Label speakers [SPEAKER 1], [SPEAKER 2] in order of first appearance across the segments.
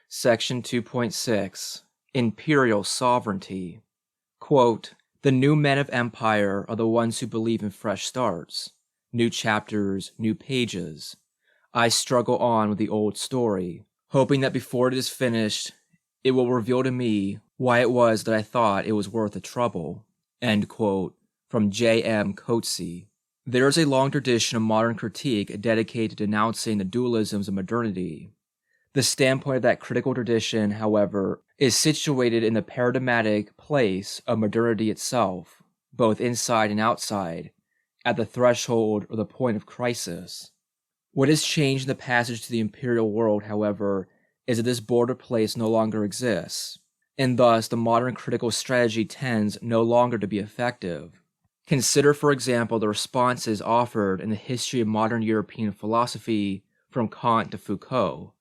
[SPEAKER 1] Section 2.6 Imperial Sovereignty. Quote, "The new men of empire are the ones who believe in fresh starts, new chapters, new pages. I struggle on with the old story, hoping that before it is finished, it will reveal to me why it was that I thought it was worth the trouble." End quote, from J.M. Coetzee. There is a long tradition of modern critique dedicated to denouncing the dualisms of modernity. The standpoint of that critical tradition, however, is situated in the paradigmatic place of modernity itself, both inside and outside, at the threshold or the point of crisis. What has changed in the passage to the imperial world, however, is that this border place no longer exists, and thus the modern critical strategy tends no longer to be effective. Consider, for example, the responses offered in the history of modern European philosophy from Kant to Foucault.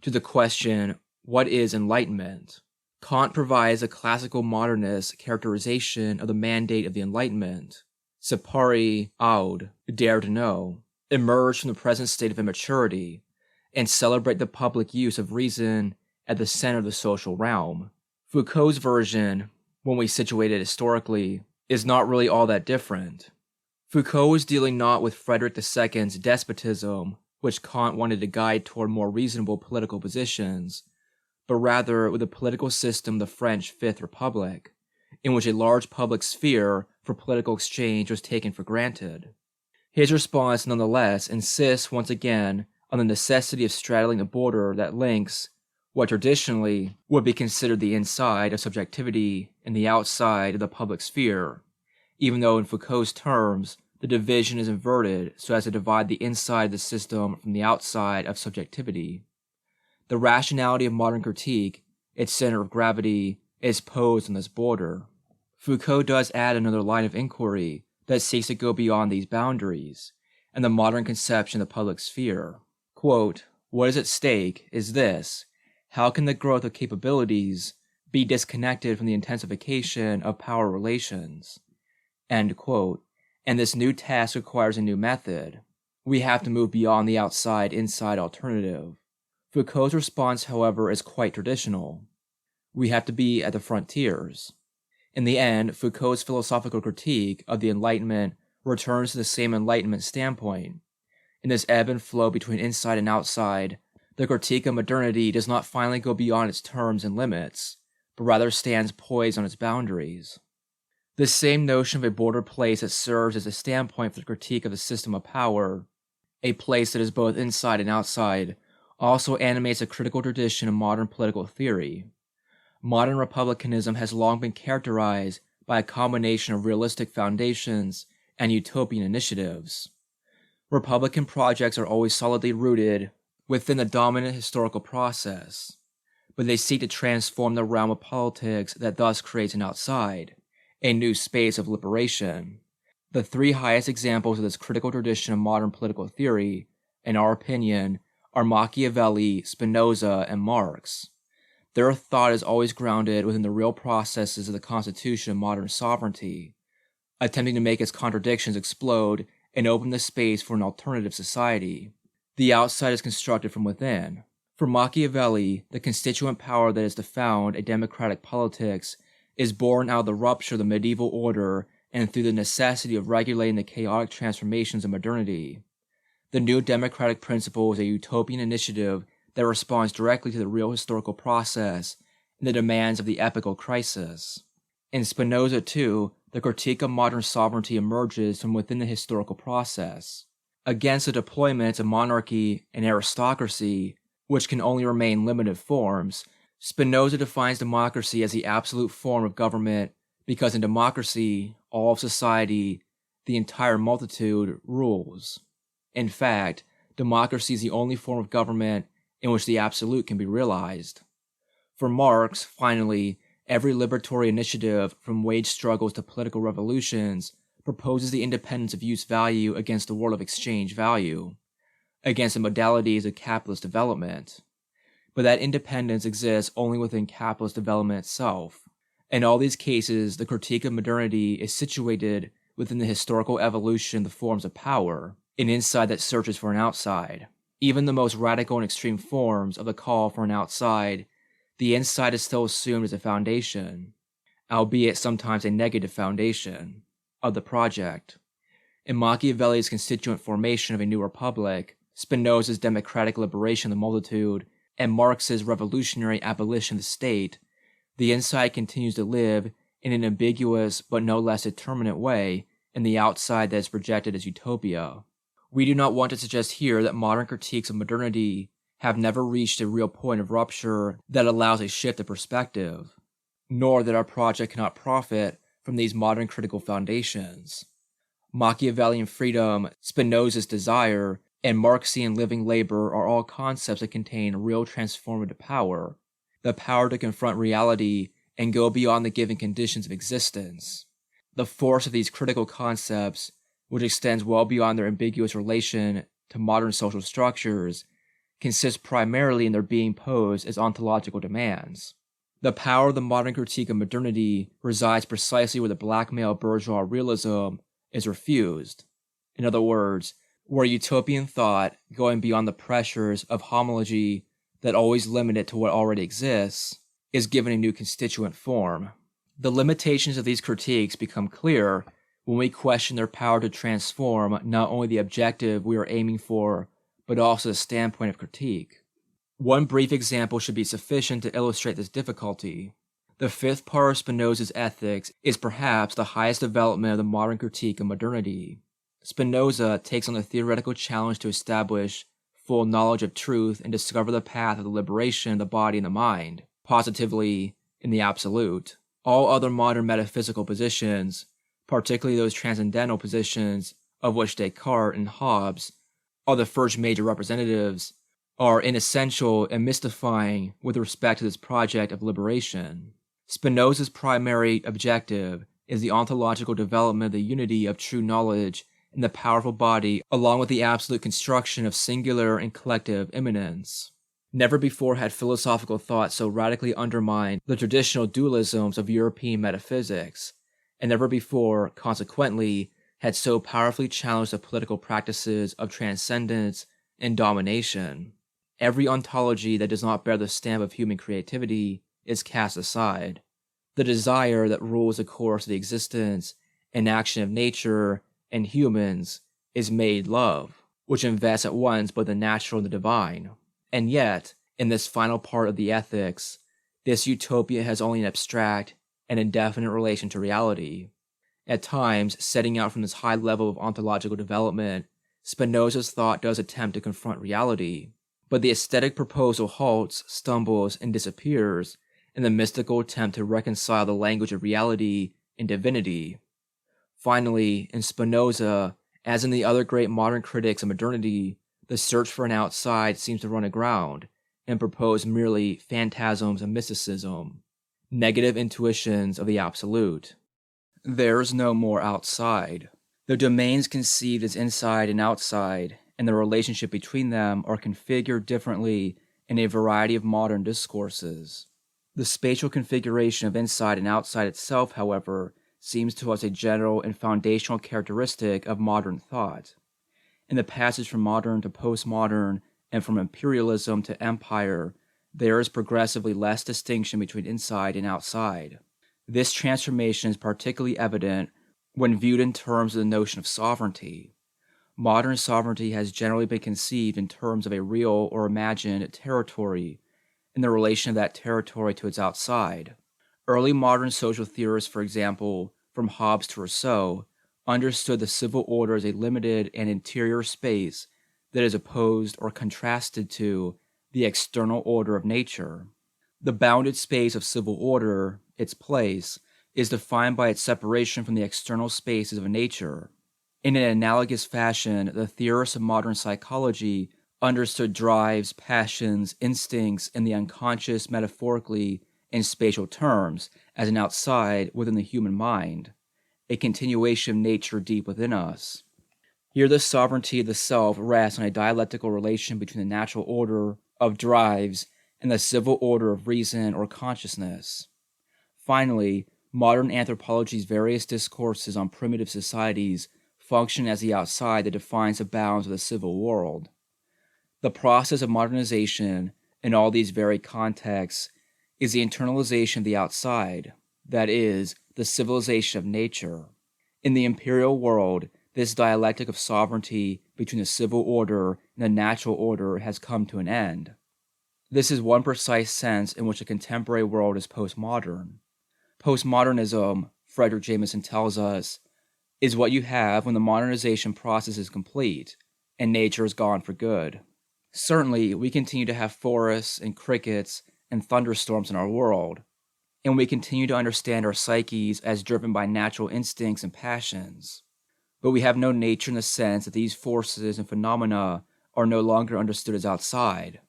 [SPEAKER 1] To the question, what is enlightenment? Kant provides a classical modernist characterization of the mandate of the Enlightenment. Sapere aude, dare to know, emerge from the present state of immaturity, and celebrate the public use of reason at the center of the social realm. Foucault's version, when we situate it historically, is not really all that different. Foucault is dealing not with Frederick II's despotism, which Kant wanted to guide toward more reasonable political positions, but rather with the political system of the French Fifth Republic, in which a large public sphere for political exchange was taken for granted. His response, nonetheless, insists once again on the necessity of straddling the border that links what traditionally would be considered the inside of subjectivity and the outside of the public sphere, even though in Foucault's terms, the division is inverted so as to divide the inside of the system from the outside of subjectivity. The rationality of modern critique, its center of gravity, is posed on this border. Foucault does add another line of inquiry that seeks to go beyond these boundaries and the modern conception of the public sphere. Quote, "What is at stake is this: how can the growth of capabilities be disconnected from the intensification of power relations?" End quote. And this new task requires a new method. We have to move beyond the outside-inside alternative. Foucault's response, however, is quite traditional. We have to be at the frontiers. In the end, Foucault's philosophical critique of the Enlightenment returns to the same Enlightenment standpoint. In this ebb and flow between inside and outside, the critique of modernity does not finally go beyond its terms and limits, but rather stands poised on its boundaries. This same notion of a border place that serves as a standpoint for the critique of the system of power, a place that is both inside and outside, also animates a critical tradition of modern political theory. Modern republicanism has long been characterized by a combination of realistic foundations and utopian initiatives. Republican projects are always solidly rooted within the dominant historical process, but they seek to transform the realm of politics that thus creates an outside, a new space of liberation. The three highest examples of this critical tradition of modern political theory, in our opinion, are Machiavelli, Spinoza, and Marx. Their thought is always grounded within the real processes of the constitution of modern sovereignty, attempting to make its contradictions explode and open the space for an alternative society. The outside is constructed from within. For Machiavelli, the constituent power that is to found a democratic politics is born out of the rupture of the medieval order and through the necessity of regulating the chaotic transformations of modernity. The new democratic principle is a utopian initiative that responds directly to the real historical process and the demands of the epochal crisis. In Spinoza, too, the critique of modern sovereignty emerges from within the historical process. Against the deployment of monarchy and aristocracy, which can only remain limited forms, Spinoza defines democracy as the absolute form of government because in democracy, all of society, the entire multitude, rules. In fact, democracy is the only form of government in which the absolute can be realized. For Marx, finally, every liberatory initiative, from wage struggles to political revolutions, proposes the independence of use value against the world of exchange value, against the modalities of capitalist development. But that independence exists only within capitalist development itself. In all these cases, the critique of modernity is situated within the historical evolution of the forms of power, an inside that searches for an outside. Even the most radical and extreme forms of the call for an outside, the inside is still assumed as a foundation, albeit sometimes a negative foundation, of the project. In Machiavelli's constituent formation of a new republic, Spinoza's democratic liberation of the multitude, and Marx's revolutionary abolition of the state, the inside continues to live in an ambiguous but no less determinate way in the outside that is projected as utopia. We do not want to suggest here that modern critiques of modernity have never reached a real point of rupture that allows a shift of perspective, nor that our project cannot profit from these modern critical foundations. Machiavellian freedom, Spinoza's desire, and Marxian living labor are all concepts that contain real transformative power, the power to confront reality and go beyond the given conditions of existence. The force of these critical concepts, which extends well beyond their ambiguous relation to modern social structures, consists primarily in their being posed as ontological demands. The power of the modern critique of modernity resides precisely where the blackmail bourgeois realism is refused. In other words, where utopian thought, going beyond the pressures of homology that always limit it to what already exists, is given a new constituent form. The limitations of these critiques become clear when we question their power to transform not only the objective we are aiming for, but also the standpoint of critique. One brief example should be sufficient to illustrate this difficulty. The fifth part of Spinoza's Ethics is perhaps the highest development of the modern critique of modernity. Spinoza takes on the theoretical challenge to establish full knowledge of truth and discover the path of the liberation of the body and the mind, positively in the absolute. All other modern metaphysical positions, particularly those transcendental positions of which Descartes and Hobbes are the first major representatives, are inessential and mystifying with respect to this project of liberation. Spinoza's primary objective is the ontological development of the unity of true knowledge in the powerful body, along with the absolute construction of singular and collective immanence. Never before had philosophical thought so radically undermined the traditional dualisms of European metaphysics, and never before, consequently, had so powerfully challenged the political practices of transcendence and domination. Every ontology that does not bear the stamp of human creativity is cast aside. The desire that rules the course of the existence and action of nature and humans is made love, which invests at once both the natural and the divine. And yet, in this final part of the Ethics, this utopia has only an abstract and indefinite relation to reality. At times, setting out from this high level of ontological development, Spinoza's thought does attempt to confront reality, but the aesthetic proposal halts, stumbles, and disappears in the mystical attempt to reconcile the language of reality and divinity. Finally, in Spinoza, as in the other great modern critics of modernity, the search for an outside seems to run aground and propose merely phantasms of mysticism, negative intuitions of the absolute. There is no more outside. The domains conceived as inside and outside, and the relationship between them are configured differently in a variety of modern discourses. The spatial configuration of inside and outside itself, however, seems to us a general and foundational characteristic of modern thought. In the passage from modern to postmodern and from imperialism to empire, there is progressively less distinction between inside and outside. This transformation is particularly evident when viewed in terms of the notion of sovereignty. Modern sovereignty has generally been conceived in terms of a real or imagined territory and the relation of that territory to its outside. Early modern social theorists, for example, from Hobbes to Rousseau, understood the civil order as a limited and interior space that is opposed or contrasted to the external order of nature. The bounded space of civil order, its place, is defined by its separation from the external spaces of nature. In an analogous fashion, the theorists of modern psychology understood drives, passions, instincts, and the unconscious metaphorically in spatial terms as an outside within the human mind, a continuation of nature deep within us. Here the sovereignty of the self rests on a dialectical relation between the natural order of drives and the civil order of reason or consciousness. Finally, modern anthropology's various discourses on primitive societies function as the outside that defines the bounds of the civil world. The process of modernization in all these varied contexts is the internalization of the outside, that is, the civilization of nature. In the imperial world, this dialectic of sovereignty between the civil order and the natural order has come to an end. This is one precise sense in which the contemporary world is postmodern. Postmodernism, Frederick Jameson tells us, is what you have when the modernization process is complete and nature is gone for good. Certainly, we continue to have forests and crickets and thunderstorms in our world, and we continue to understand our psyches as driven by natural instincts and passions. But we have no nature in the sense that these forces and phenomena are no longer understood as outside.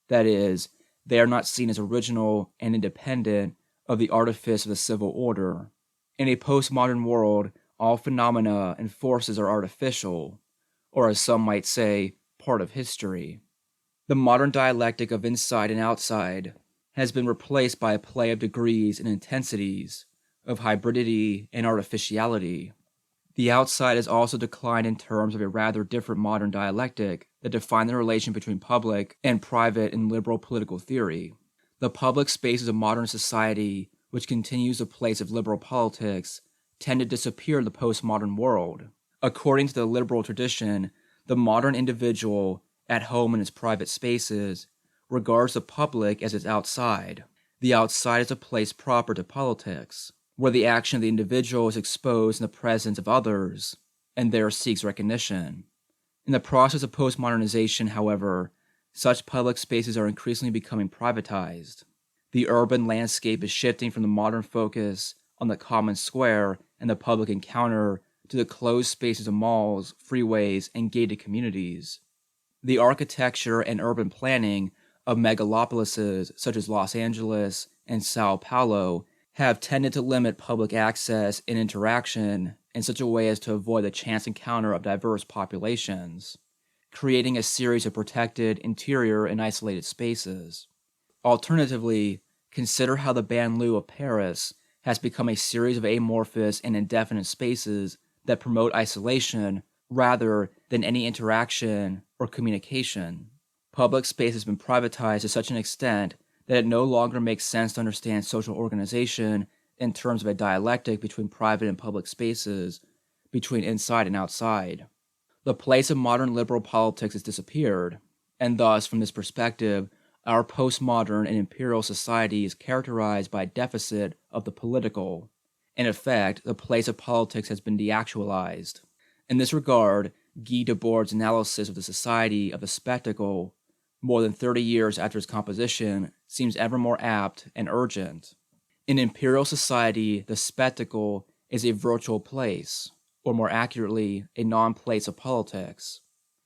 [SPEAKER 1] That is, they are not seen as original and independent of the artifice of the civil order. In a postmodern world, all phenomena and forces are artificial, or as some might say, part of history. The modern dialectic of inside and outside has been replaced by a play of degrees and intensities, of hybridity and artificiality. The outside has also declined in terms of a rather different modern dialectic that defined the relation between public and private in liberal political theory. The public spaces of modern society, which continues the place of liberal politics, tend to disappear in the postmodern world. According to the liberal tradition, the modern individual, at home in his private spaces, regards the public as its outside. The outside is a place proper to politics, where the action of the individual is exposed in the presence of others, and there seeks recognition. In the process of postmodernization, however, such public spaces are increasingly becoming privatized. The urban landscape is shifting from the modern focus on the common square and the public encounter to the closed spaces of malls, freeways, and gated communities. The architecture and urban planning of megalopolises such as Los Angeles and Sao Paulo have tended to limit public access and interaction in such a way as to avoid the chance encounter of diverse populations, creating a series of protected, interior, and isolated spaces. Alternatively, consider how the banlieue of Paris has become a series of amorphous and indefinite spaces that promote isolation rather than any interaction or communication. Public space has been privatized to such an extent that it no longer makes sense to understand social organization in terms of a dialectic between private and public spaces, between inside and outside. The place of modern liberal politics has disappeared, and thus, from this perspective, our postmodern and imperial society is characterized by a deficit of the political. In effect, the place of politics has been deactualized. In this regard, Guy Debord's analysis of the society of the spectacle, more than 30 years after its composition, seems ever more apt and urgent. In imperial society, the spectacle is a virtual place, or more accurately, a non-place of politics.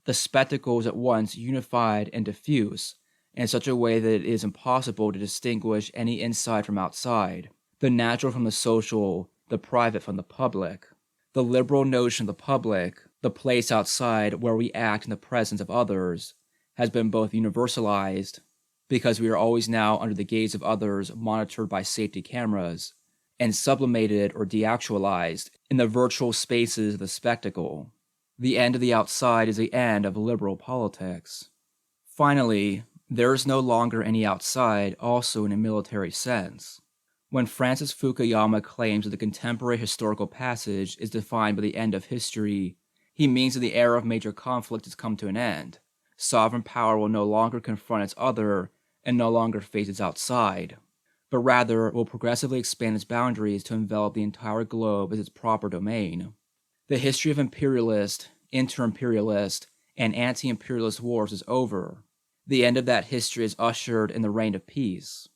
[SPEAKER 1] The spectacle is at once unified and diffuse, in such a way that it is impossible to distinguish any inside from outside, the natural from the social, the private from the public. The liberal notion of the public, the place outside where we act in the presence of others, has been both universalized, because we are always now under the gaze of others monitored by safety cameras, and sublimated or deactualized in the virtual spaces of the spectacle. The end of the outside is the end of liberal politics. Finally, there is no longer any outside also in a military sense. When Francis Fukuyama claims that the contemporary historical passage is defined by the end of history, he means that the era of major conflict has come to an end. Sovereign power will no longer confront its other and no longer face its outside, but rather will progressively expand its boundaries to envelop the entire globe as its proper domain. The history of imperialist, inter-imperialist, and anti-imperialist wars is over. The end of that history is ushered in the reign of peace.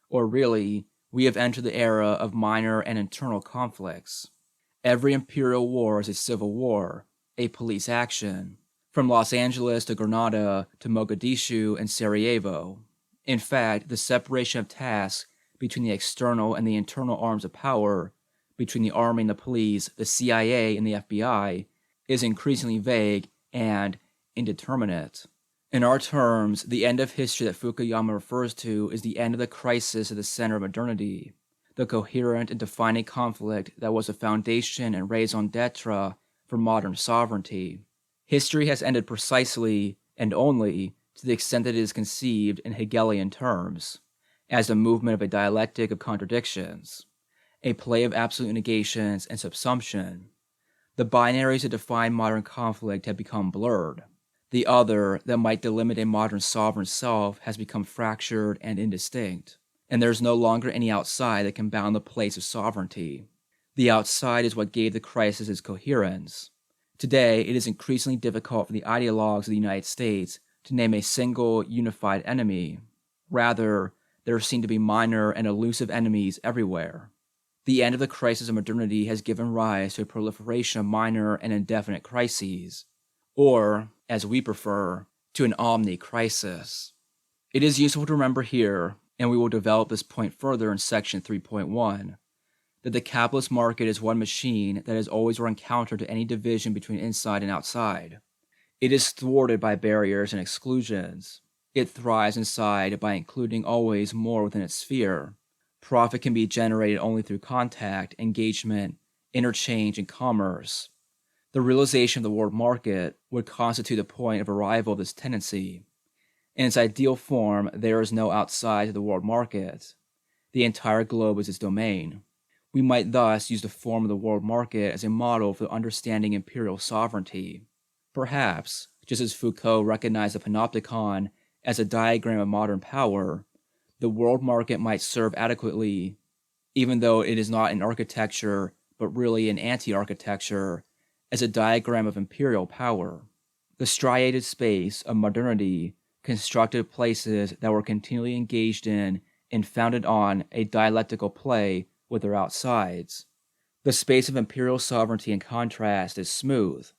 [SPEAKER 1] Or really, we have entered the era of minor and internal conflicts. Every imperial war is a civil war, a police action, from Los Angeles to Grenada to Mogadishu and Sarajevo. In fact, the separation of tasks between the external and the internal arms of power, between the army and the police, the CIA and the FBI, is increasingly vague and indeterminate. In our terms, the end of history that Fukuyama refers to is the end of the crisis at the center of modernity, the coherent and defining conflict that was the foundation and raison d'etre for modern sovereignty. History has ended precisely and only to to the extent that it is conceived in Hegelian terms, as the movement of a dialectic of contradictions, a play of absolute negations and subsumption. The binaries that define modern conflict have become blurred. The other that might delimit a modern sovereign self has become fractured and indistinct, and there is no longer any outside that can bound the place of sovereignty. The outside is what gave the crisis its coherence. Today, it is increasingly difficult for the ideologues of the United States to name a single, unified enemy. Rather, there seem to be minor and elusive enemies everywhere. The end of the crisis of modernity has given rise to a proliferation of minor and indefinite crises, or, as we prefer, to an omni-crisis. It is useful to remember here, and we will develop this point further in section 3.1, that the capitalist market is one machine that has always run counter to any division between inside and outside. It is thwarted by barriers and exclusions. It thrives inside by including always more within its sphere. Profit can be generated only through contact, engagement, interchange, and commerce. The realization of the world market would constitute the point of arrival of this tendency. In its ideal form, there is no outside to the world market. The entire globe is its domain. We might thus use the form of the world market as a model for understanding imperial sovereignty. Perhaps, just as Foucault recognized the panopticon as a diagram of modern power, the world market might serve adequately, even though it is not an architecture but really an anti-architecture, as a diagram of imperial power. The striated space of modernity constructed places that were continually engaged in and founded on a dialectical play with their outsides. The space of imperial sovereignty, in contrast, is smooth.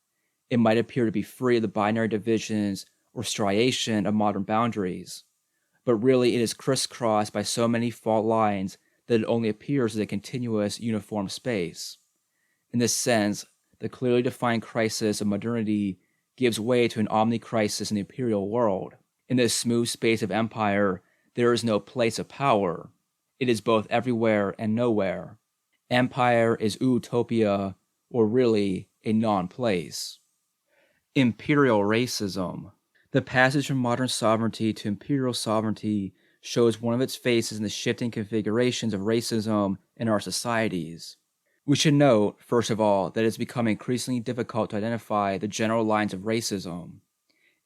[SPEAKER 1] It might appear to be free of the binary divisions or striation of modern boundaries, but really it is crisscrossed by so many fault lines that it only appears as a continuous, uniform space. In this sense, the clearly defined crisis of modernity gives way to an omni-crisis in the imperial world. In this smooth space of empire, there is no place of power. It is both everywhere and nowhere. Empire is utopia, or really a non-place. Imperial racism. The passage from modern sovereignty to imperial sovereignty shows one of its faces in the shifting configurations of racism in our societies. We should note, first of all, that it has become increasingly difficult to identify the general lines of racism.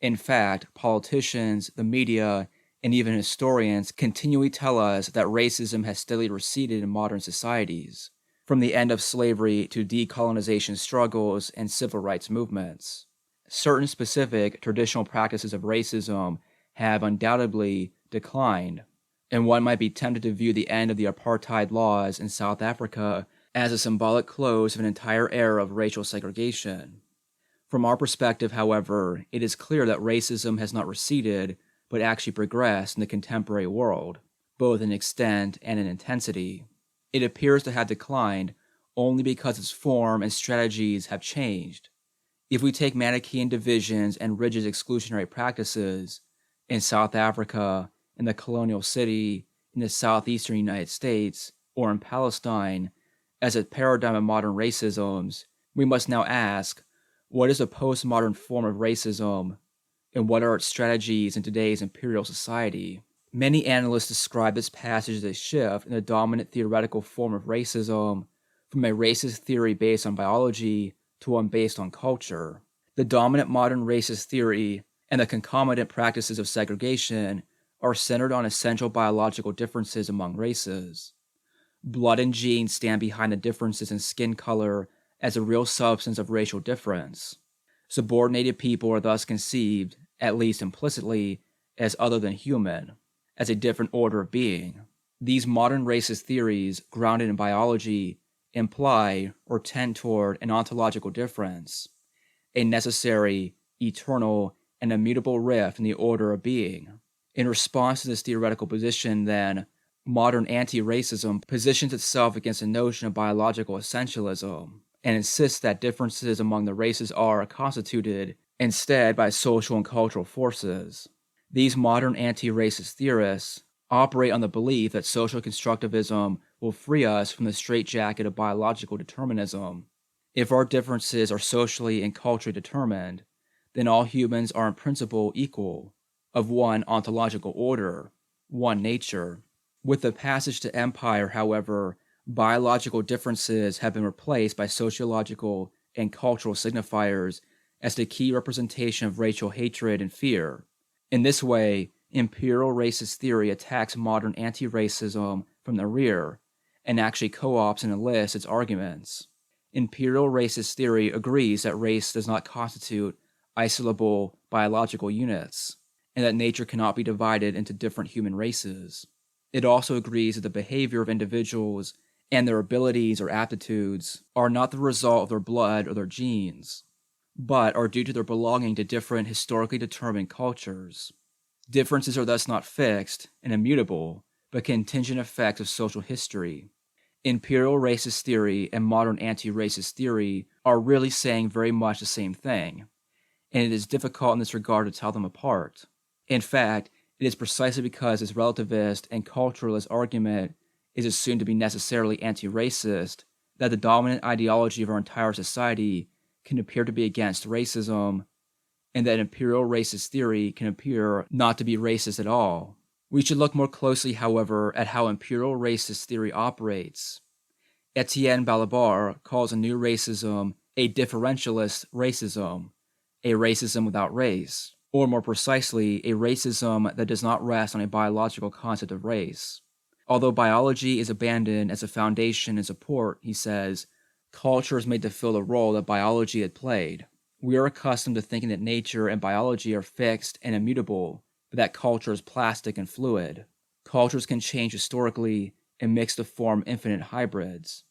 [SPEAKER 1] In fact, politicians, the media, and even historians continually tell us that racism has steadily receded in modern societies, from the end of slavery to decolonization struggles and civil rights movements. Certain specific traditional practices of racism have undoubtedly declined, and one might be tempted to view the end of the apartheid laws in South Africa as a symbolic close of an entire era of racial segregation. From our perspective, however, it is clear that racism has not receded, but actually progressed in the contemporary world, both in extent and in intensity. It appears to have declined only because its form and strategies have changed. If we take Manichaean divisions and rigid exclusionary practices in South Africa, in the colonial city, in the southeastern United States, or in Palestine, as a paradigm of modern racisms, we must now ask, what is a postmodern form of racism, and what are its strategies in today's imperial society? Many analysts describe this passage as a shift in the dominant theoretical form of racism from a racist theory based on biology to one based on culture. The dominant modern racist theory and the concomitant practices of segregation are centered on essential biological differences among races. Blood and genes stand behind the differences in skin color as a real substance of racial difference. Subordinated people are thus conceived, at least implicitly, as other than human, as a different order of being. These modern racist theories, grounded in biology, imply or tend toward an ontological difference, a necessary, eternal, and immutable rift in the order of being. In response to this theoretical position, then, modern anti-racism positions itself against the notion of biological essentialism and insists that differences among the races are constituted instead by social and cultural forces. These modern anti-racist theorists operate on the belief that social constructivism will free us from the straitjacket of biological determinism. If our differences are socially and culturally determined, then all humans are in principle equal. of one ontological order, one nature. With the passage to empire, however, biological differences have been replaced by sociological and cultural signifiers as the key representation of racial hatred and fear. In this way, imperial racist theory attacks modern anti-racism from the rear and actually co-opts and enlists its arguments. Imperial racist theory agrees that race does not constitute isolable biological units, and that nature cannot be divided into different human races. It also agrees that the behavior of individuals and their abilities or aptitudes are not the result of their blood or their genes, but are due to their belonging to different historically determined cultures. Differences are thus not fixed and immutable, but contingent effects of social history. Imperial racist theory and modern anti-racist theory are really saying very much the same thing, and it is difficult in this regard to tell them apart. In fact, it is precisely because this relativist and culturalist argument is assumed to be necessarily anti-racist that the dominant ideology of our entire society can appear to be against racism, and that imperial racist theory can appear not to be racist at all. We should look more closely, however, at how imperial racist theory operates. Etienne Balibar calls a new racism a differentialist racism, a racism without race, or more precisely, a racism that does not rest on a biological concept of race. Although biology is abandoned as a foundation and support, he says, culture is made to fill the role that biology had played. We are accustomed to thinking that nature and biology are fixed and immutable, but that culture is plastic and fluid. Cultures can change historically and mix to form infinite hybrids.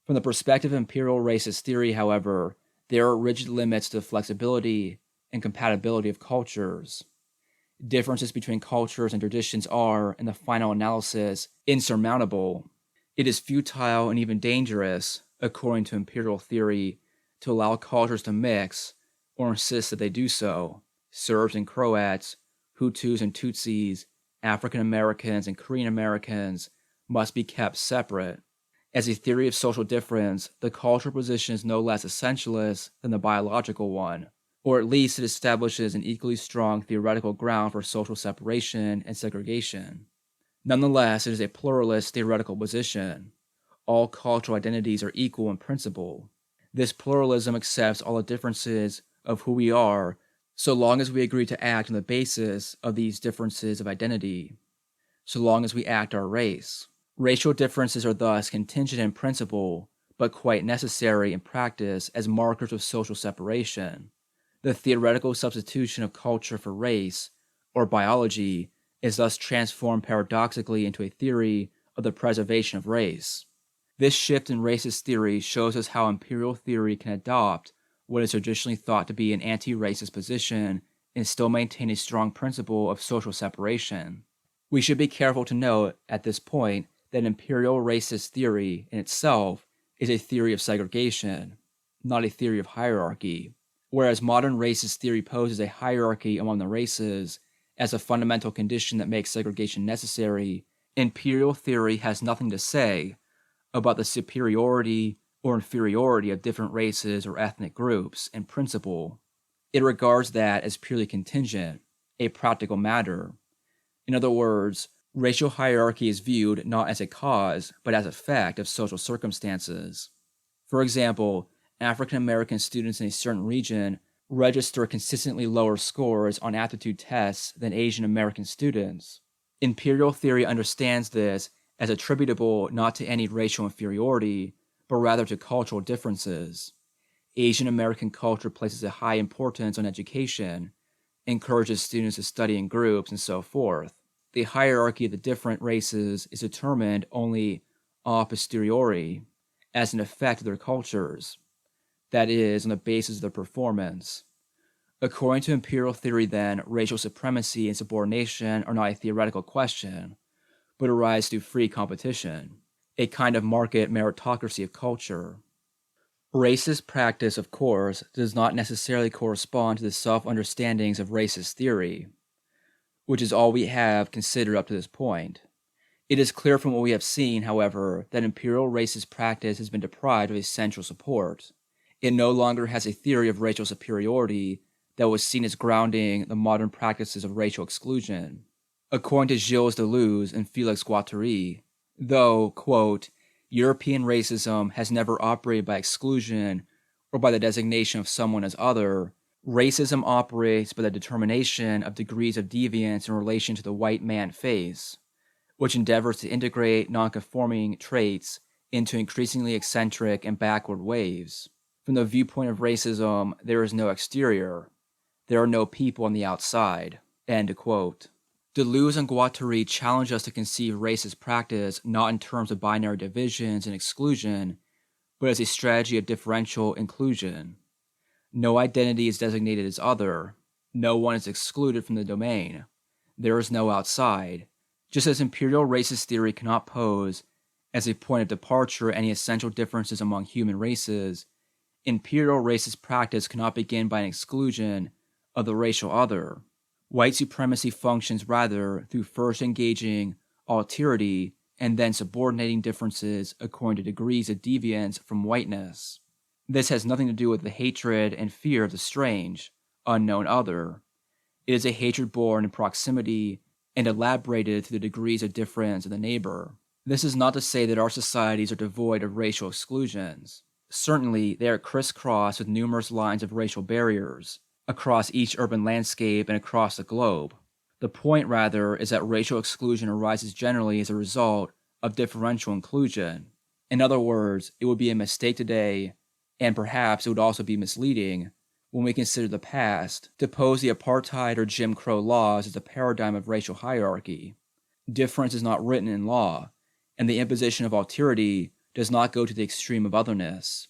[SPEAKER 1] From the perspective of imperial racist theory, however, there are rigid limits to the flexibility and compatibility of cultures. Differences between cultures and traditions are, in the final analysis, insurmountable. It is futile and even dangerous, according to imperial theory, to allow cultures to mix, or insist that they do so. Serbs and Croats, Hutus and Tutsis, African Americans and Korean Americans must be kept separate. As a theory of social difference, the cultural position is no less essentialist than the biological one, or at least it establishes an equally strong theoretical ground for social separation and segregation. Nonetheless, it is a pluralist theoretical position. All cultural identities are equal in principle. This pluralism accepts all the differences of who we are, so long as we agree to act on the basis of these differences of identity, so long as we act our race. Racial differences are thus contingent in principle, but quite necessary in practice as markers of social separation. The theoretical substitution of culture for race, or biology, is thus transformed paradoxically into a theory of the preservation of race. This shift in racist theory shows us how imperial theory can adopt what is traditionally thought to be an anti-racist position and still maintain a strong principle of social separation. We should be careful to note, at this point, that imperial racist theory in itself is a theory of segregation, not a theory of hierarchy. Whereas modern racist theory poses a hierarchy among the races as a fundamental condition that makes segregation necessary, imperial theory has nothing to say about the superiority or inferiority of different races or ethnic groups in principle. It regards that as purely contingent, a practical matter. In other words, racial hierarchy is viewed not as a cause, but as an effect of social circumstances. For example, African American students in a certain region register consistently lower scores on aptitude tests than Asian American students. Imperial theory understands this as attributable not to any racial inferiority, but rather to cultural differences. Asian American culture places a high importance on education, encourages students to study in groups, and so forth. The hierarchy of the different races is determined only a posteriori, as an effect of their cultures, that is, on the basis of their performance. According to imperial theory, then, racial supremacy and subordination are not a theoretical question, but arise through free competition, a kind of market meritocracy of culture. Racist practice, of course, does not necessarily correspond to the self-understandings of racist theory, which is all we have considered up to this point. It is clear from what we have seen, however, that imperial racist practice has been deprived of a central support. It no longer has a theory of racial superiority, that was seen as grounding the modern practices of racial exclusion. According to Gilles Deleuze and Félix Guattari, though, quote, European racism has never operated by exclusion or by the designation of someone as other, racism operates by the determination of degrees of deviance in relation to the white man face, which endeavors to integrate nonconforming traits into increasingly eccentric and backward ways. From the viewpoint of racism, there is no exterior. There are no people on the outside. End quote. Deleuze and Guattari challenge us to conceive racist practice not in terms of binary divisions and exclusion, but as a strategy of differential inclusion. No identity is designated as other. No one is excluded from the domain. There is no outside. Just as imperial racist theory cannot pose as a point of departure any essential differences among human races, imperial racist practice cannot begin by an exclusion of the racial other. White supremacy functions rather through first engaging alterity and then subordinating differences according to degrees of deviance from whiteness. This has nothing to do with the hatred and fear of the strange, unknown other. It is a hatred born in proximity and elaborated through the degrees of difference of the neighbor. This is not to say that our societies are devoid of racial exclusions. Certainly, they are crisscrossed with numerous lines of racial barriers, across each urban landscape and across the globe. The point, rather, is that racial exclusion arises generally as a result of differential inclusion. In other words, it would be a mistake today, and perhaps it would also be misleading, when we consider the past, to pose the apartheid or Jim Crow laws as a paradigm of racial hierarchy. Difference is not written in law, and the imposition of alterity does not go to the extreme of otherness.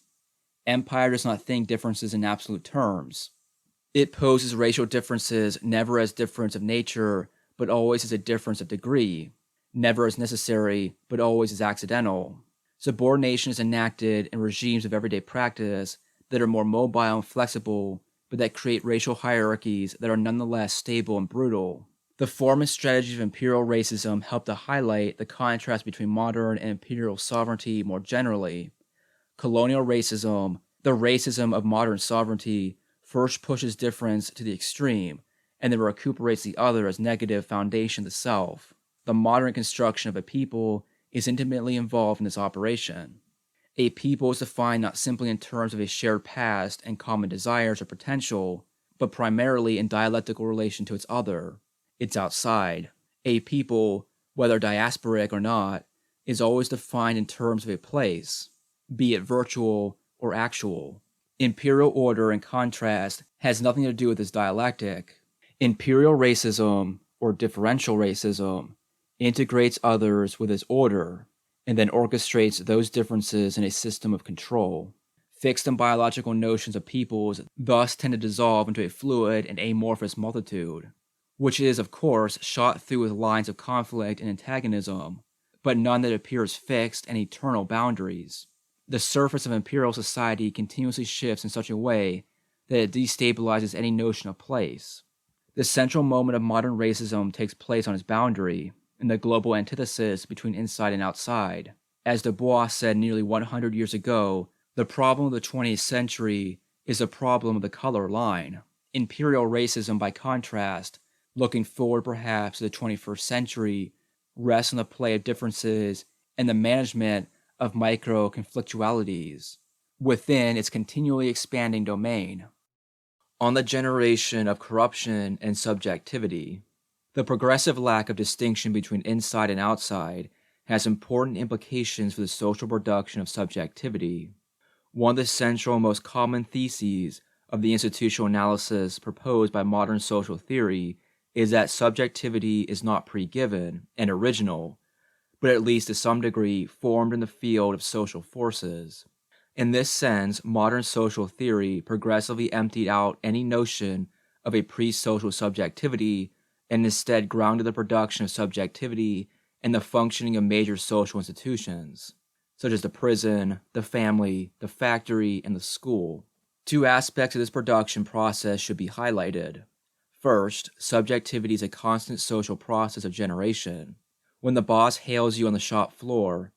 [SPEAKER 1] Empire does not think differences in absolute terms. It poses racial differences never as difference of nature, but always as a difference of degree, never as necessary, but always as accidental. Subordination is enacted in regimes of everyday practice that are more mobile and flexible, but that create racial hierarchies that are nonetheless stable and brutal. The form and strategies of imperial racism help to highlight the contrast between modern and imperial sovereignty more generally. Colonial racism, the racism of modern sovereignty, first pushes difference to the extreme, and then recuperates the other as negative foundation of the self. The modern construction of a people is intimately involved in this operation. A people is defined not simply in terms of a shared past and common desires or potential, but primarily in dialectical relation to its other, its outside. A people, whether diasporic or not, is always defined in terms of a place, be it virtual or actual. Imperial order, in contrast, has nothing to do with this dialectic. Imperial racism, or differential racism, integrates others with its order, and then orchestrates those differences in a system of control. Fixed and biological notions of peoples thus tend to dissolve into a fluid and amorphous multitude, which is, of course, shot through with lines of conflict and antagonism, but none that appears fixed and eternal boundaries. The surface of imperial society continuously shifts in such a way that it destabilizes any notion of place. The central moment of modern racism takes place on its boundary, in the global antithesis between inside and outside. As Du Bois said nearly 100 years ago, the problem of the 20th century is the problem of the color line. Imperial racism, by contrast, looking forward perhaps to the 21st century, rests on the play of differences and the management of micro-conflictualities within its continually expanding domain. On the generation of corruption and subjectivity. The progressive lack of distinction between inside and outside has important implications for the social production of subjectivity. One of the central and most common theses of the institutional analysis proposed by modern social theory is that subjectivity is not pre-given and original, but at least to some degree formed in the field of social forces. In this sense, modern social theory progressively emptied out any notion of a pre-social subjectivity and instead grounded the production of subjectivity in the functioning of major social institutions, such as the prison, the family, the factory, and the school. Two aspects of this production process should be highlighted. First, subjectivity is a constant social process of generation. When the boss hails you on the shop floor,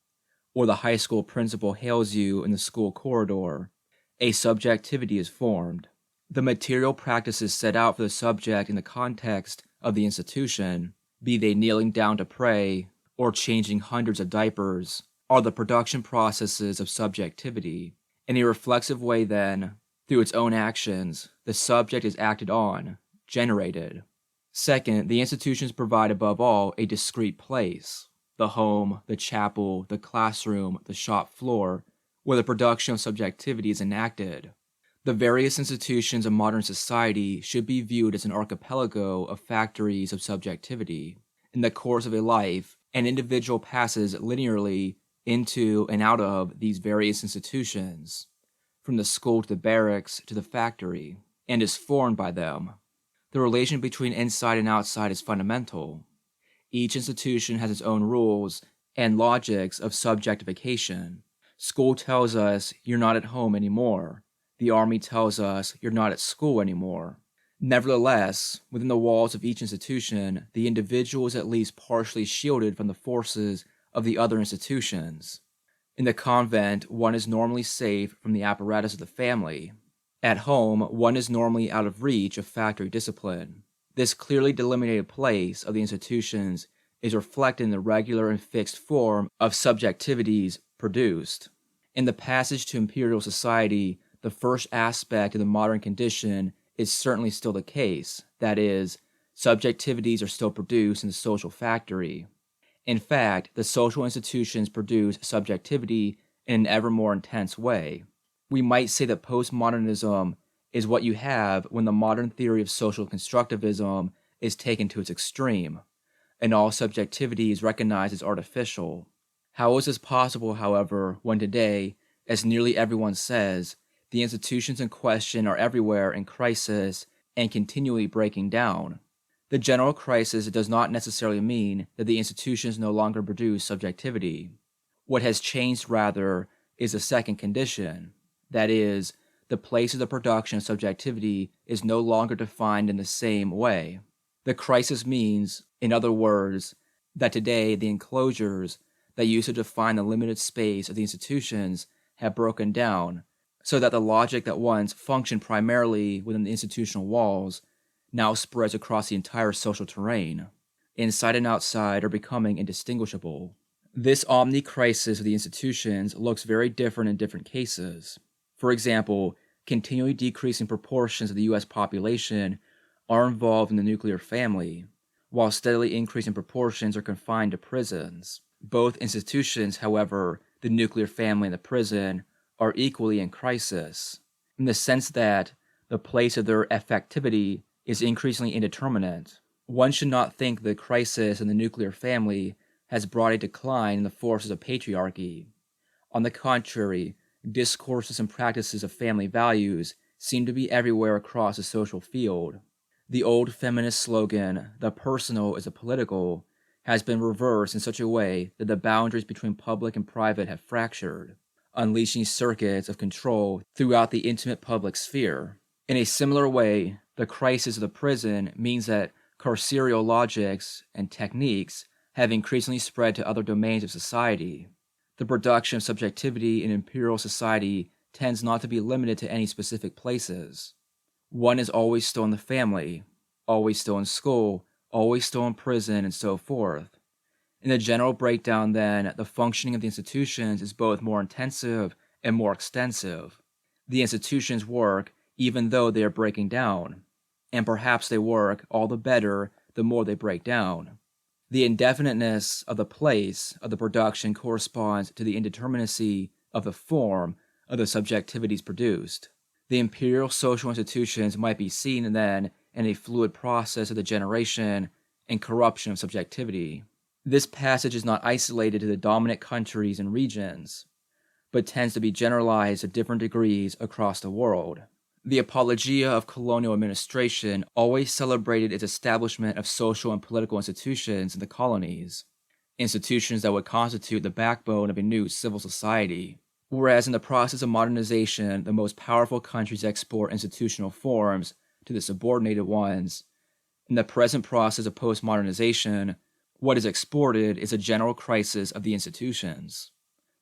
[SPEAKER 1] or the high school principal hails you in the school corridor, a subjectivity is formed. The material practices set out for the subject in the context of the institution, be they kneeling down to pray or changing hundreds of diapers, are the production processes of subjectivity. In a reflexive way, then, through its own actions, the subject is acted on, generated. Second, the institutions provide above all a discrete place, the home, the chapel, the classroom, the shop floor, where the production of subjectivity is enacted. The various institutions of modern society should be viewed as an archipelago of factories of subjectivity. In the course of a life, an individual passes linearly into and out of these various institutions, from the school to the barracks to the factory, and is formed by them. The relation between inside and outside is fundamental. Each institution has its own rules and logics of subjectification. School tells us you're not at home anymore. The army tells us you're not at school anymore. Nevertheless, within the walls of each institution, the individual is at least partially shielded from the forces of the other institutions. In the convent, one is normally safe from the apparatus of the family. At home, one is normally out of reach of factory discipline. This clearly delimited place of the institutions is reflected in the regular and fixed form of subjectivities produced. In the passage to imperial society, the first aspect of the modern condition is certainly still the case, that is, subjectivities are still produced in the social factory. In fact, the social institutions produce subjectivity in an ever more intense way. We might say that postmodernism is what you have when the modern theory of social constructivism is taken to its extreme, and all subjectivity is recognized as artificial. How is this possible, however, when today, as nearly everyone says, the institutions in question are everywhere in crisis and continually breaking down? The general crisis does not necessarily mean that the institutions no longer produce subjectivity. What has changed, rather, is the second condition. That is, the place of the production of subjectivity is no longer defined in the same way. The crisis means, in other words, that today the enclosures that used to define the limited space of the institutions have broken down, so that the logic that once functioned primarily within the institutional walls now spreads across the entire social terrain. Inside and outside are becoming indistinguishable. This omni-crisis of the institutions looks very different in different cases. For example, continually decreasing proportions of the U.S. population are involved in the nuclear family, while steadily increasing proportions are confined to prisons. Both institutions, however, the nuclear family and the prison, are equally in crisis, in the sense that the place of their effectivity is increasingly indeterminate. One should not think the crisis in the nuclear family has brought a decline in the forces of patriarchy. On the contrary, discourses and practices of family values seem to be everywhere across the social field. The old feminist slogan, "the personal is the political," has been reversed in such a way that the boundaries between public and private have fractured, unleashing circuits of control throughout the intimate public sphere. In a similar way, the crisis of the prison means that carceral logics and techniques have increasingly spread to other domains of society. The production of subjectivity in imperial society tends not to be limited to any specific places. One is always still in the family, always still in school, always still in prison, and so forth. In the general breakdown, then, the functioning of the institutions is both more intensive and more extensive. The institutions work even though they are breaking down, and perhaps they work all the better the more they break down. The indefiniteness of the place of the production corresponds to the indeterminacy of the form of the subjectivities produced. The imperial social institutions might be seen, then, in a fluid process of the generation and corruption of subjectivity. This passage is not isolated to the dominant countries and regions, but tends to be generalized to different degrees across the world. The apologia of colonial administration always celebrated its establishment of social and political institutions in the colonies, institutions that would constitute the backbone of a new civil society. Whereas in the process of modernization, the most powerful countries export institutional forms to the subordinated ones, in the present process of postmodernization, what is exported is a general crisis of the institutions.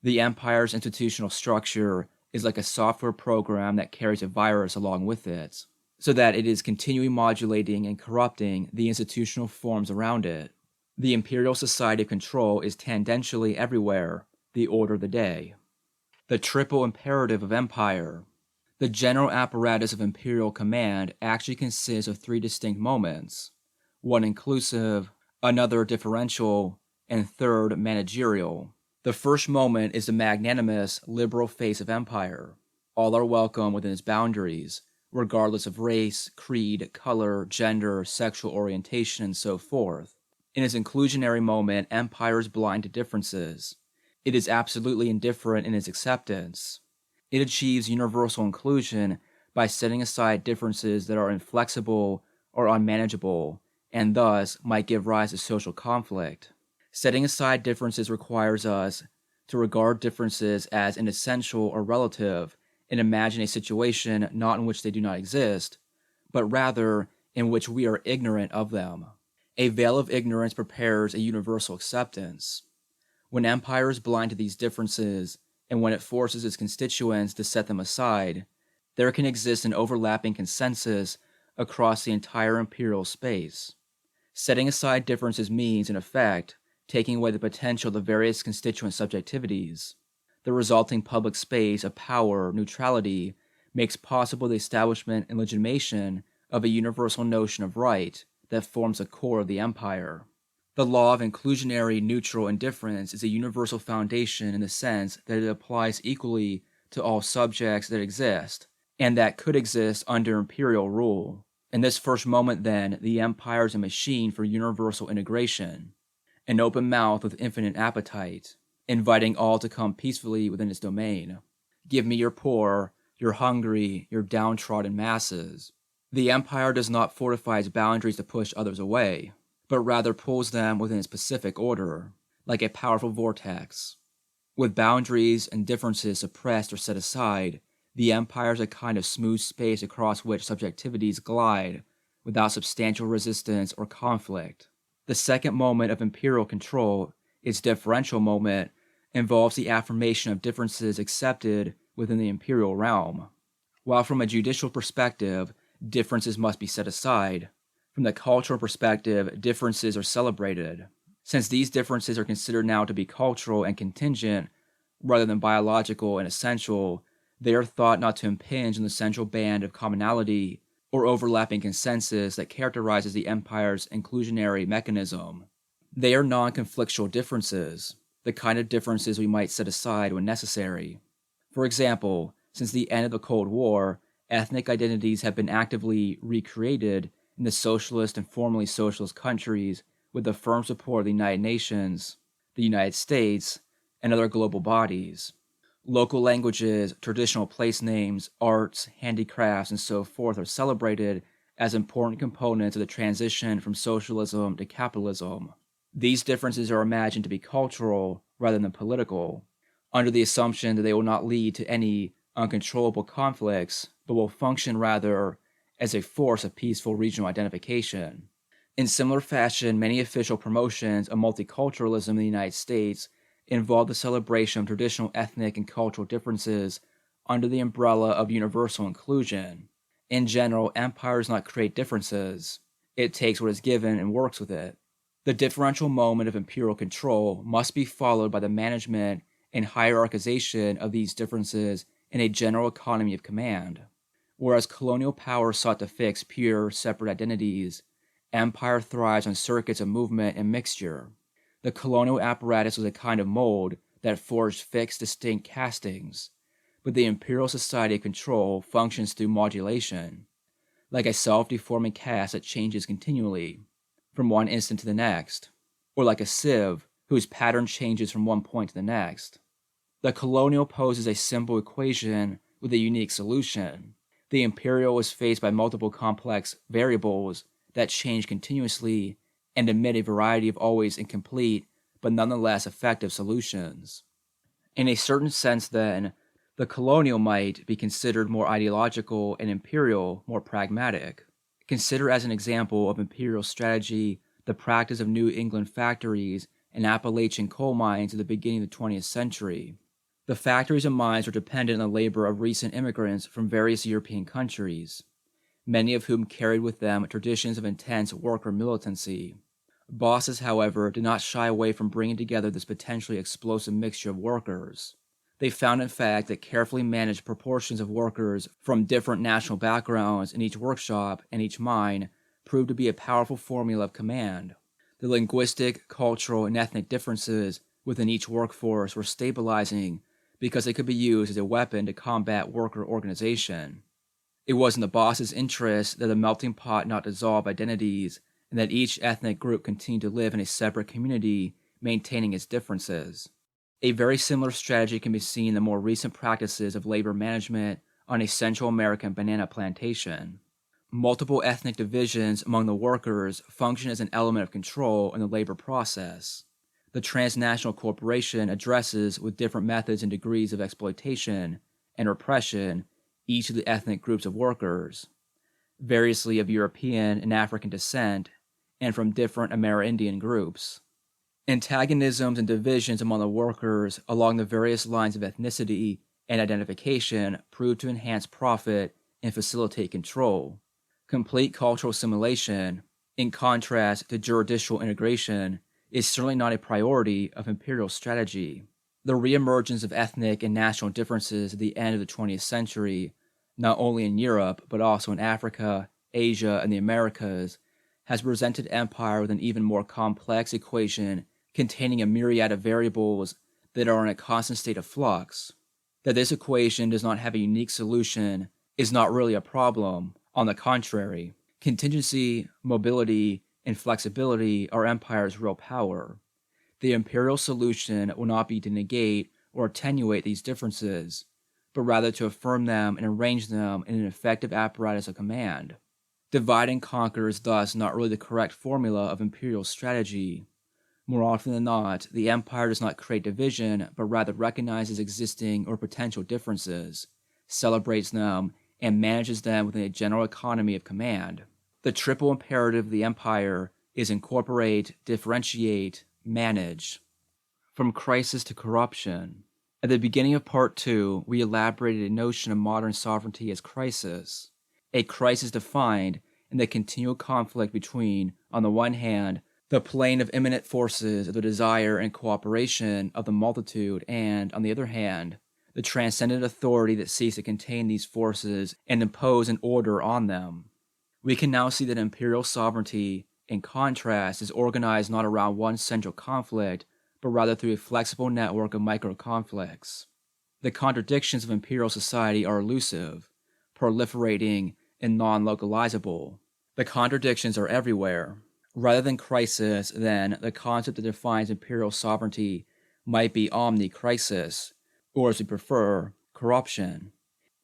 [SPEAKER 1] The empire's institutional structure is like a software program that carries a virus along with it. so that it is continually modulating and corrupting the institutional forms around it. The imperial society of control is tangentially everywhere the order of the day. The triple imperative of empire. The general apparatus of imperial command actually consists of three distinct moments, one inclusive, another differential, and third managerial. The first moment is the magnanimous, liberal face of empire. All are welcome within its boundaries, regardless of race, creed, color, gender, sexual orientation, and so forth. In its inclusionary moment, empire is blind to differences. It is absolutely indifferent in its acceptance. It achieves universal inclusion by setting aside differences that are inflexible or unmanageable, and thus might give rise to social conflict. Setting aside differences requires us to regard differences as inessential or relative and imagine a situation not in which they do not exist, but rather in which we are ignorant of them. A veil of ignorance prepares a universal acceptance. When empire is blind to these differences, and when it forces its constituents to set them aside, there can exist an overlapping consensus across the entire imperial space. Setting aside differences means, in effect, taking away the potential of the various constituent subjectivities. The resulting public space of power neutrality makes possible the establishment and legitimation of a universal notion of right that forms the core of the empire. The law of inclusionary neutral indifference is a universal foundation in the sense that it applies equally to all subjects that exist, and that could exist under imperial rule. In this first moment, then, the empire is a machine for universal integration, an open mouth with infinite appetite, inviting all to come peacefully within its domain. Give me your poor, your hungry, your downtrodden masses. The empire does not fortify its boundaries to push others away, but rather pulls them within its specific order, like a powerful vortex. With boundaries and differences suppressed or set aside, the empire is a kind of smooth space across which subjectivities glide without substantial resistance or conflict. The second moment of imperial control, its differential moment, involves the affirmation of differences accepted within the imperial realm. While from a judicial perspective, differences must be set aside, from the cultural perspective, differences are celebrated. Since these differences are considered now to be cultural and contingent, rather than biological and essential, they are thought not to impinge on the central band of commonality or overlapping consensus that characterizes the empire's inclusionary mechanism. They are non-conflictual differences, the kind of differences we might set aside when necessary. For example, since the end of the Cold War, ethnic identities have been actively recreated in the socialist and formerly socialist countries with the firm support of the United Nations, the United States, and other global bodies. Local languages, traditional place names, arts, handicrafts, and so forth are celebrated as important components of the transition from socialism to capitalism. These differences are imagined to be cultural rather than political, under the assumption that they will not lead to any uncontrollable conflicts, but will function rather as a force of peaceful regional identification. In similar fashion, many official promotions of multiculturalism in the United States involve the celebration of traditional ethnic and cultural differences under the umbrella of universal inclusion. In general, empire does not create differences. It takes what is given and works with it. The differential moment of imperial control must be followed by the management and hierarchization of these differences in a general economy of command. Whereas colonial power sought to fix pure, separate identities, empire thrives on circuits of movement and mixture. The colonial apparatus was a kind of mold that forged fixed, distinct castings, but the imperial society of control functions through modulation, like a self-deforming cast that changes continually, from one instant to the next, or like a sieve whose pattern changes from one point to the next. The colonial poses a simple equation with a unique solution. The imperial was faced by multiple complex variables that change continuously and admit a variety of always incomplete but nonetheless effective solutions. In a certain sense, then, the colonial might be considered more ideological and imperial more pragmatic. Consider as an example of imperial strategy the practice of New England factories and Appalachian coal mines at the beginning of the 20th century. The factories and mines were dependent on the labor of recent immigrants from various European countries. many of whom carried with them traditions of intense worker militancy. Bosses, however, did not shy away from bringing together this potentially explosive mixture of workers. They found, in fact, that carefully managed proportions of workers from different national backgrounds in each workshop and each mine proved to be a powerful formula of command. The linguistic, cultural, and ethnic differences within each workforce were stabilizing because they could be used as a weapon to combat worker organization. It was in the boss's interest that the melting pot not dissolve identities and that each ethnic group continue to live in a separate community, maintaining its differences. A very similar strategy can be seen in the more recent practices of labor management on a Central American banana plantation. Multiple ethnic divisions among the workers function as an element of control in the labor process. The transnational corporation addresses with different methods and degrees of exploitation and repression each of the ethnic groups of workers, variously of European and African descent, and from different Amerindian groups. Antagonisms and divisions among the workers along the various lines of ethnicity and identification prove to enhance profit and facilitate control. Complete cultural assimilation, in contrast to juridical integration, is certainly not a priority of imperial strategy. The reemergence of ethnic and national differences at the end of the 20th century, not only in Europe but also in Africa, Asia, and the Americas, has presented empire with an even more complex equation containing a myriad of variables that are in a constant state of flux. That this equation does not have a unique solution is not really a problem. On the contrary, contingency, mobility, and flexibility are empire's real power. The imperial solution will not be to negate or attenuate these differences, but rather to affirm them and arrange them in an effective apparatus of command. Divide and conquer is thus not really the correct formula of imperial strategy. More often than not, the empire does not create division, but rather recognizes existing or potential differences, celebrates them, and manages them within a general economy of command. The triple imperative of the empire is incorporate, differentiate, manage. From crisis to corruption. At the beginning of Part 2, we elaborated a notion of modern sovereignty as crisis. A crisis defined in the continual conflict between, on the one hand, the plane of immanent forces of the desire and cooperation of the multitude, and, on the other hand, the transcendent authority that seeks to contain these forces and impose an order on them. We can now see that imperial sovereignty, in contrast, is organized not around one central conflict, but rather through a flexible network of micro-conflicts. The contradictions of imperial society are elusive, proliferating, and non-localizable. The contradictions are everywhere. Rather than crisis, then, the concept that defines imperial sovereignty might be omni-crisis, or as we prefer, corruption.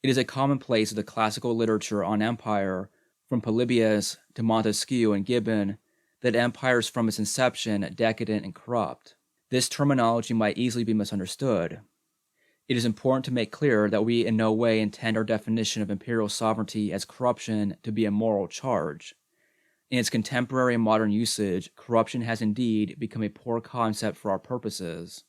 [SPEAKER 1] It is a commonplace of the classical literature on empire, from Polybius to Montesquieu and Gibbon, that empire is from its inception decadent and corrupt. This terminology might easily be misunderstood. It is important to make clear that we in no way intend our definition of imperial sovereignty as corruption to be a moral charge. In its contemporary and modern usage, corruption has indeed become a poor concept for our purposes.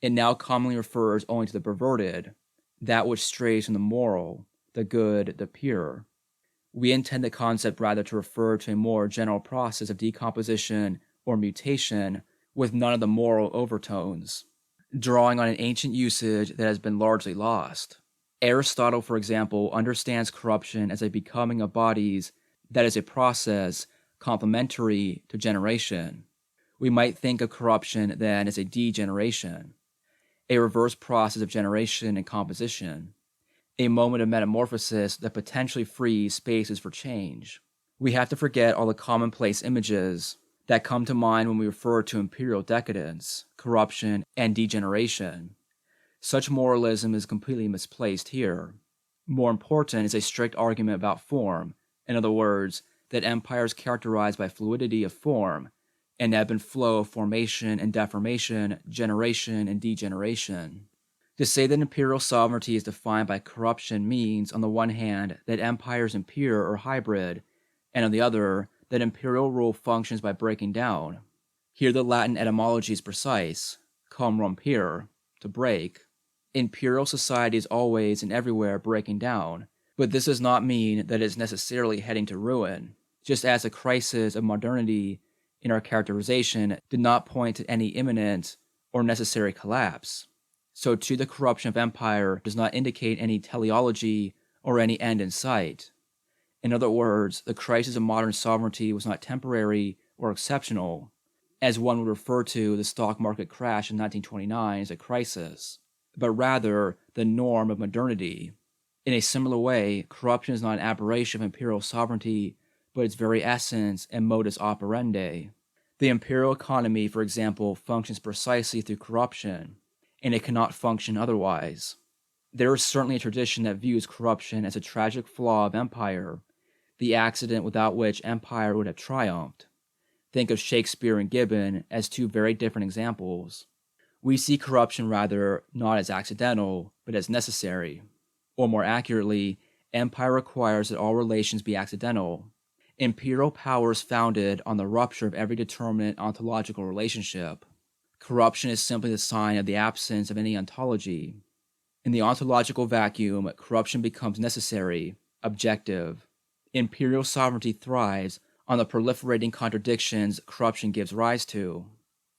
[SPEAKER 1] It now commonly refers only to the perverted, that which strays from the moral, the good, the pure. We intend the concept rather to refer to a more general process of decomposition or mutation with none of the moral overtones, drawing on an ancient usage that has been largely lost. Aristotle, for example, understands corruption as a becoming of bodies that is a process complementary to generation. We might think of corruption then as a degeneration, a reverse process of generation and composition, a moment of metamorphosis that potentially frees spaces for change. We have to forget all the commonplace images that come to mind when we refer to imperial decadence, corruption, and degeneration. Such moralism is completely misplaced here. More important is a strict argument about form, in other words, that empire is characterized by fluidity of form, and ebb and flow of formation and deformation, generation and degeneration. To say that imperial sovereignty is defined by corruption means, on the one hand, that empire is impure or hybrid, and on the other, that imperial rule functions by breaking down. Here the Latin etymology is precise, cum rompere, to break. Imperial society is always and everywhere breaking down, But this does not mean that it is necessarily heading to ruin, just as the crisis of modernity in our characterization did not point to any imminent or necessary collapse. So too the corruption of empire does not indicate any teleology or any end in sight. In other words, the crisis of modern sovereignty was not temporary or exceptional, as one would refer to the stock market crash in 1929 as a crisis, but rather the norm of modernity. In a similar way, corruption is not an aberration of imperial sovereignty, but its very essence and modus operandi. The imperial economy, for example, functions precisely through corruption, and it cannot function otherwise. There is certainly a tradition that views corruption as a tragic flaw of empire, the accident without which empire would have triumphed. Think of Shakespeare and Gibbon as two very different examples. We see corruption rather not as accidental, but as necessary. Or more accurately, empire requires that all relations be accidental. Imperial power is founded on the rupture of every determinate ontological relationship. Corruption is simply the sign of the absence of any ontology. In the ontological vacuum, corruption becomes necessary, objective. Imperial sovereignty thrives on the proliferating contradictions corruption gives rise to.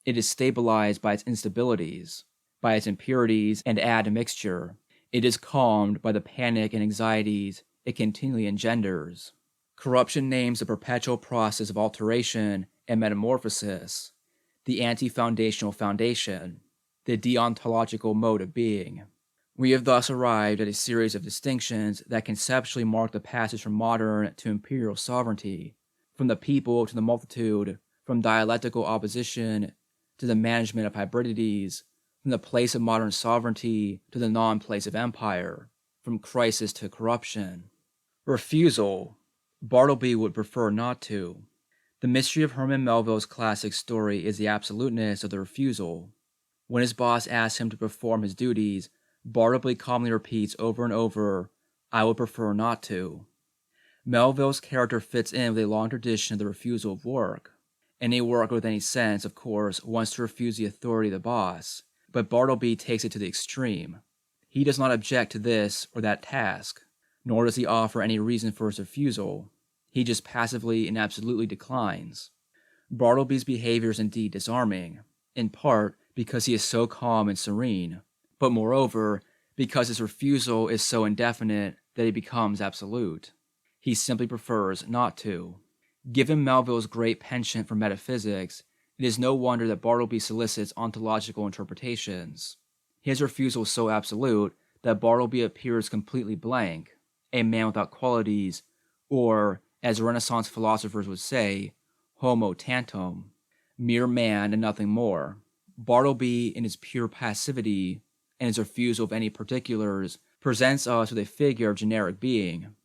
[SPEAKER 1] It is stabilized by its instabilities, by its impurities and admixture. It is calmed by the panic and anxieties it continually engenders. Corruption names the perpetual process of alteration and metamorphosis, the anti-foundational foundation, the deontological mode of being. We have thus arrived at a series of distinctions that conceptually mark the passage from modern to imperial sovereignty, from the people to the multitude, from dialectical opposition to the management of hybridities, from the place of modern sovereignty to the non-place of empire, from crisis to corruption. Refusal. Bartleby would prefer not to. The mystery of Herman Melville's classic story is the absoluteness of the refusal. When his boss asks him to perform his duties, Bartleby calmly repeats over and over, "I would prefer not to." Melville's character fits in with a long tradition of the refusal of work. Any worker with any sense, of course, wants to refuse the authority of the boss, but Bartleby takes it to the extreme. He does not object to this or that task, nor does he offer any reason for his refusal. He just passively and absolutely declines. Bartleby's behavior is indeed disarming, in part because he is so calm and serene, but moreover, because his refusal is so indefinite that it becomes absolute. He simply prefers not to. Given Melville's great penchant for metaphysics, it is no wonder that Bartleby solicits ontological interpretations. His refusal is so absolute that Bartleby appears completely blank, a man without qualities, or, as Renaissance philosophers would say, homo tantum, mere man and nothing more. Bartleby, in his pure passivity and his refusal of any particulars, presents us with a figure of generic being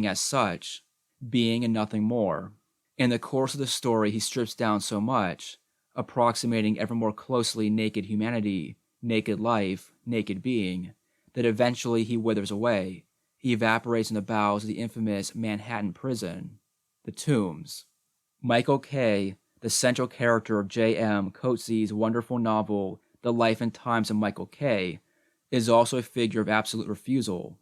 [SPEAKER 1] as such, being and nothing more. In the course of the story, he strips down so much, approximating ever more closely naked humanity, naked life, naked being, that eventually he withers away. He evaporates in the bowels of the infamous Manhattan prison, the Tombs. Michael Kay, the central character of J.M. Coetzee's wonderful novel, The Life and Times of Michael Kay, is also a figure of absolute refusal.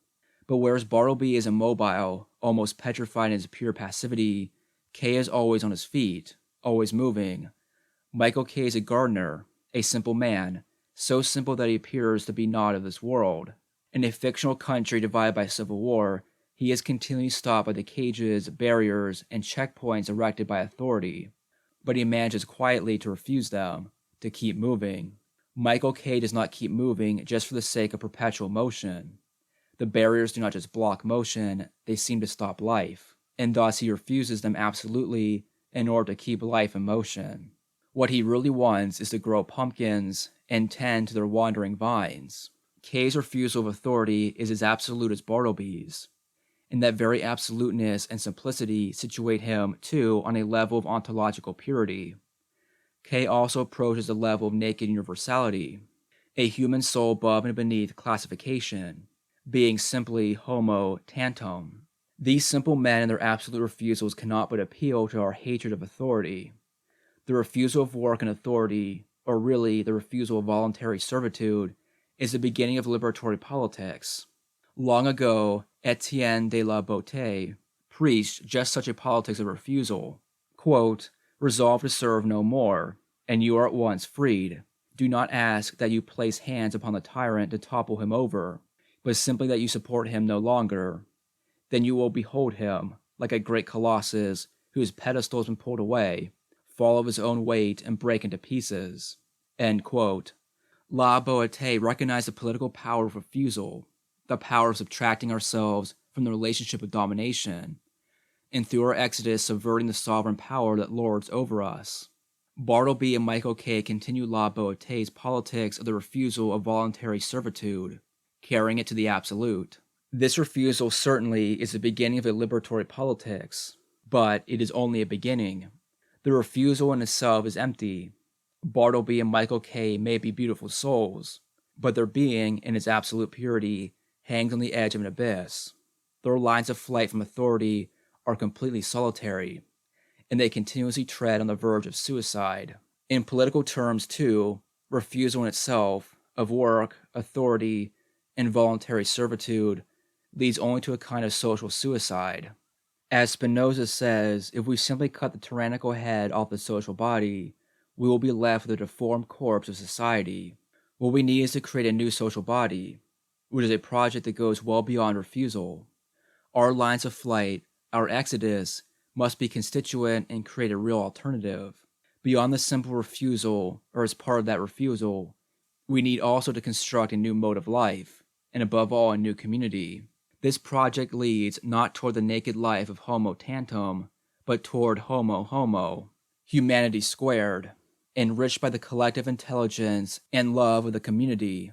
[SPEAKER 1] But whereas Bartleby is immobile, almost petrified in his pure passivity, Kay is always on his feet, always moving. Michael Kay is a gardener, a simple man, so simple that he appears to be not of this world. In a fictional country divided by civil war, he is continually stopped by the cages, barriers, and checkpoints erected by authority, but he manages quietly to refuse them, to keep moving. Michael Kay does not keep moving just for the sake of perpetual motion. The barriers do not just block motion, they seem to stop life, and thus he refuses them absolutely in order to keep life in motion. What he really wants is to grow pumpkins and tend to their wandering vines. Kay's refusal of authority is as absolute as Bartleby's, and that very absoluteness and simplicity situate him, too, on a level of ontological purity. Kay also approaches the level of naked universality, a human soul above and beneath classification, being simply homo tantum. These simple men and their absolute refusals cannot but appeal to our hatred of authority. The refusal of work and authority, or really the refusal of voluntary servitude, is the beginning of liberatory politics. Long ago, Etienne de la Botte preached just such a politics of refusal. Quote, resolve to serve no more, and you are at once freed. Do not ask that you place hands upon the tyrant to topple him over, but simply that you support him no longer. Then you will behold him, like a great colossus whose pedestal has been pulled away, fall of his own weight and break into pieces. End quote. La Boete recognized the political power of refusal, the power of subtracting ourselves from the relationship of domination, and through our exodus subverting the sovereign power that lords over us. Bartleby and Michael Kay continue La Boete's politics of the refusal of voluntary servitude, carrying it to the absolute. This refusal certainly is the beginning of a liberatory politics, but it is only a beginning. The refusal in itself is empty. Bartleby and Michael Kay may be beautiful souls, but their being, in its absolute purity, hangs on the edge of an abyss. Their lines of flight from authority are completely solitary, and they continuously tread on the verge of suicide. In political terms, too, refusal in itself, of work, authority, and voluntary servitude, leads only to a kind of social suicide. As Spinoza says, if we simply cut the tyrannical head off the social body, we will be left with a deformed corpse of society. What we need is to create a new social body, which is a project that goes well beyond refusal. Our lines of flight, our exodus, must be constituent and create a real alternative. Beyond the simple refusal, or as part of that refusal, we need also to construct a new mode of life, and above all, a new community. This project leads not toward the naked life of Homo Tantum, but toward Homo Homo, humanity squared, enriched by the collective intelligence and love of the community.